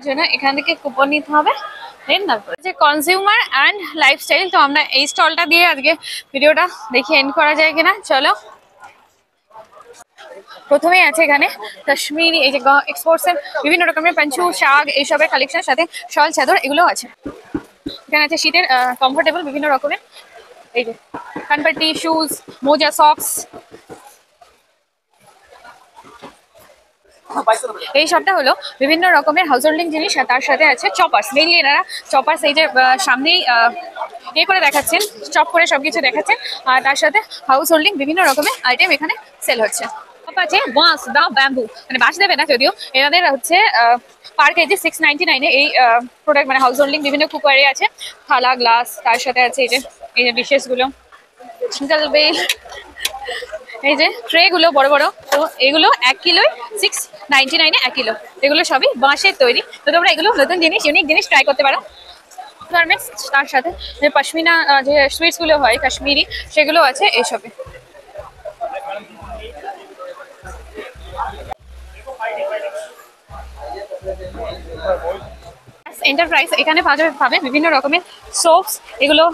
[SPEAKER 1] জন্য এখান থেকে কুপন নিতে হবে যে কনজিউমার অ্যান্ড লাইফস্টাইল তো আমরা এই স্টলটা দিয়ে আজকে ভিডিওটা দেখি এন্ড করা যায় কিনা চলো প্রথমেই আছে এখানে কাশ্মীরি এই যে এক্সপোর্টসের বিভিন্ন রকমের পাঞ্চু শাক এইসবের কালেকশনের সাথে শল চাদর এগুলো আছে এখানে আছে শীতের কমফোর্টেবল বিভিন্ন রকমের এই যে কানপাটি শুজ মোজা সক্স এই সবটা হলো বিভিন্ন রকমের হাউস হোল্ডিং জিনিস আর তার সাথে আছে চপার্স মেইনলি এনারা চপার্স এই যে সামনেই ইয়ে করে দেখাচ্ছেন চপ করে সবকিছু দেখাচ্ছেন আর তার সাথে হাউস হোল্ডিং বিভিন্ন রকমের আইটেম এখানে সেল হচ্ছে আছে বাঁশ দা ব্যাম্বু মানে বাঁশ দেবে না যদিও এনাদের হচ্ছে পার কেজি 699 এই প্রোডাক্ট মানে হাউস হোল্ডিং বিভিন্ন কুকারে আছে থালা গ্লাস তার সাথে আছে এই যে ডিশেসগুলো এই যে ট্রে গুলো বড় বড় তো এগুলো 1 কিলোয় 699 1 কিলো এগুলো সবই বাঁশের তৈরি তো তোমরা এগুলো নতুন জিনিস ইউনিক জিনিস ট্রাই করতে পারো গার্মেন্টস তার সাথে যে পশমিনা যে সুইটস গুলো হয় কাশ্মীরি সেগুলো আছে এইসবে এন্টারপ্রাইজ এখানে পাবে বিভিন্ন রকমের সোপস এগুলো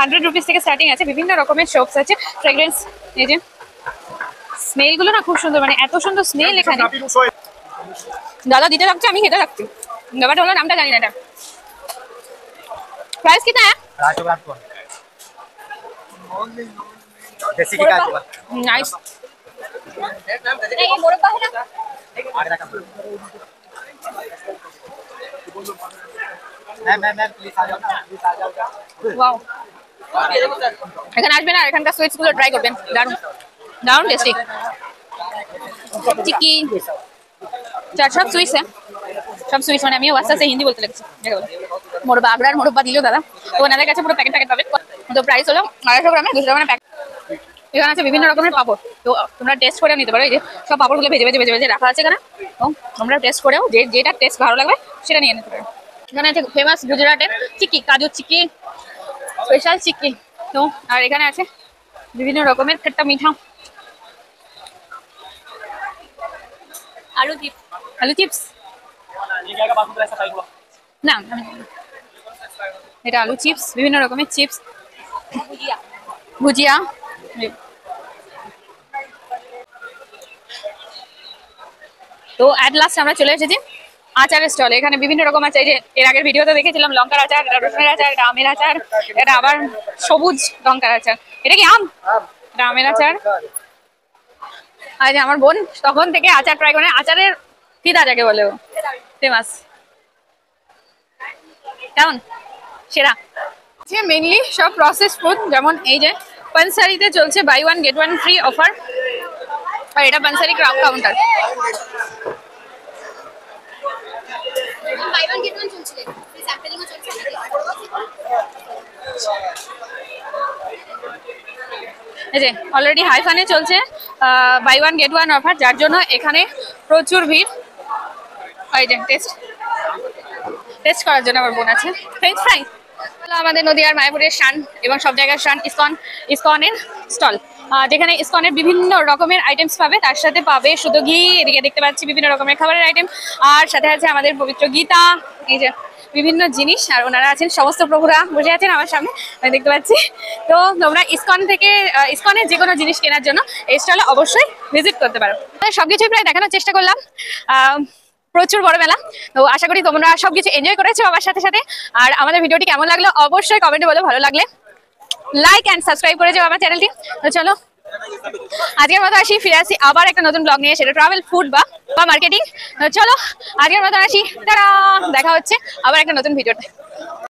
[SPEAKER 1] 100 রুপিস থেকে স্টার্টিং আছে বিভিন্ন রকমের সোপস আছে ফ্রেগ্রেন্স এই যে স্মেল গুলো না খুব সুন্দর মানে এত সুন্দর স্মেল এখানে দাদা দিতে লাগছে আমি খেতে লাগছি ব্যাপারটা হলো নামটা জানি না এটা प्राइस कितना है नाइस ये मोरब्बा है ना मैम प्लीज आ जाओ ना वाओ এখানে আসবেন আর এখানকার সুইটস গুলো ট্রাই করবেন, দারুণ দারুণ টেস্টি। চিকি চার সব সুইটস সব সুইটস, মানে আমিও আস্তে আস্তে হিন্দি বলতে লাগছি। মোরবা আগ্রার মোরব্বা দিল দাদা, তো ওনাদের কাছে পুরো প্যাকেট প্যাকেট পাবে। তো প্রাইস হলো 250 গ্রামে 200 গ্রামের প্যাকেট। এখানে আছে বিভিন্ন রকমের পাপড়, তো তোমরা টেস্ট করে নিতে পারো। এই যে সব পাপড়গুলো ভেজে ভেজে ভেজে ভেজে রাখা আছে এখানে, তো তোমরা টেস্ট করেও যেটা টেস্ট ভালো লাগবে সেটা নিয়ে নিতে পারো। এখানে আছে ফেমাস গুজরাটের চিকি, কাজু চিকি, স্পেশাল চিকি। তো আর এখানে আছে বিভিন্ন রকমের খট্টা মিঠা আলু চিপস না, এটা আলু চিপস, বিভিন্ন রকমের চিপস, ভুজিয়া। তো অ্যাট লাস্ট আমরা চলে এসেছি আচারের স্টলে। এখানে বিভিন্ন রকম আছে, এই যে এর আগের ভিডিওতে দেখেছিলাম লঙ্কার আচার, এটা রসুনের আচার, এটা আমের আচার, এটা আবার সবুজ লঙ্কার আচার, এটা কি আম, এটা আমের আচার। আর যে আমার বোন তখন থেকে আচার ট্রাই করে, আচারের ফিদা যাকে বলে, ফেমাস। কেমন সেরা মেইনলি সব প্রসেস ফুড, যেমন এই যে পানসারিতে চলছে বাই 1 get 1 ফ্রি অফার, আর এটা Pansari crowd counter.
[SPEAKER 5] Buy one get one চলছিল, ফ্রি স্যাম্পলিংও চলছে।
[SPEAKER 1] এই যে অলরেডি হাইফানে চলছে বাই 1 get 1 অফার, যার জন্য এখানে প্রচুর ভিড়। এই যে টেস্ট করার জন্য আমার বোন আছে। ফ্রেঞ্চ ফ্রাই আমাদের নদীয়ার মায়াপুরের শান এবং সব জায়গার শান ইসকনের স্টল, যেখানে ইসকনের বিভিন্ন রকমের আইটেমস পাবে, তার সাথে পাবে শুধু ঘি। এদিকে দেখতে পাচ্ছি বিভিন্ন রকমের খাবারের আইটেম, আর সাথে আছে আমাদের পবিত্র গীতা, এই যে বিভিন্ন জিনিস। আর ওনারা আছেন, সমস্ত প্রভুরা বসে আছেন আমার সামনে, আমি দেখতে পাচ্ছি। তো তোমরা ইসকন থেকে ইসকনের যে কোনো জিনিস কেনার জন্য এই স্টলে অবশ্যই ভিজিট করতে পারো। সবকিছুই প্রায় দেখানোর চেষ্টা করলাম, প্রচুর বড় মেলা। তো আশা করি তোমরা সবকিছু এনজয় করেছো আমার সাথে সাথে। আর আমাদের ভিডিওটি কেমন লাগলো অবশ্যই কমেন্টে বলো, ভালো লাগলে লাইক অ্যান্ড সাবস্ক্রাইব করে যাও আমার চ্যানেলটি। তো চলো আজকের মতো আসি, ফিরে আসি আবার একটা নতুন ব্লগ নিয়ে, সেটা ট্রাভেল, ফুড বা মার্কেটিং। চলো আজকের মতো আসি, টাটা, দেখা হচ্ছে আবার একটা নতুন ভিডিওতে।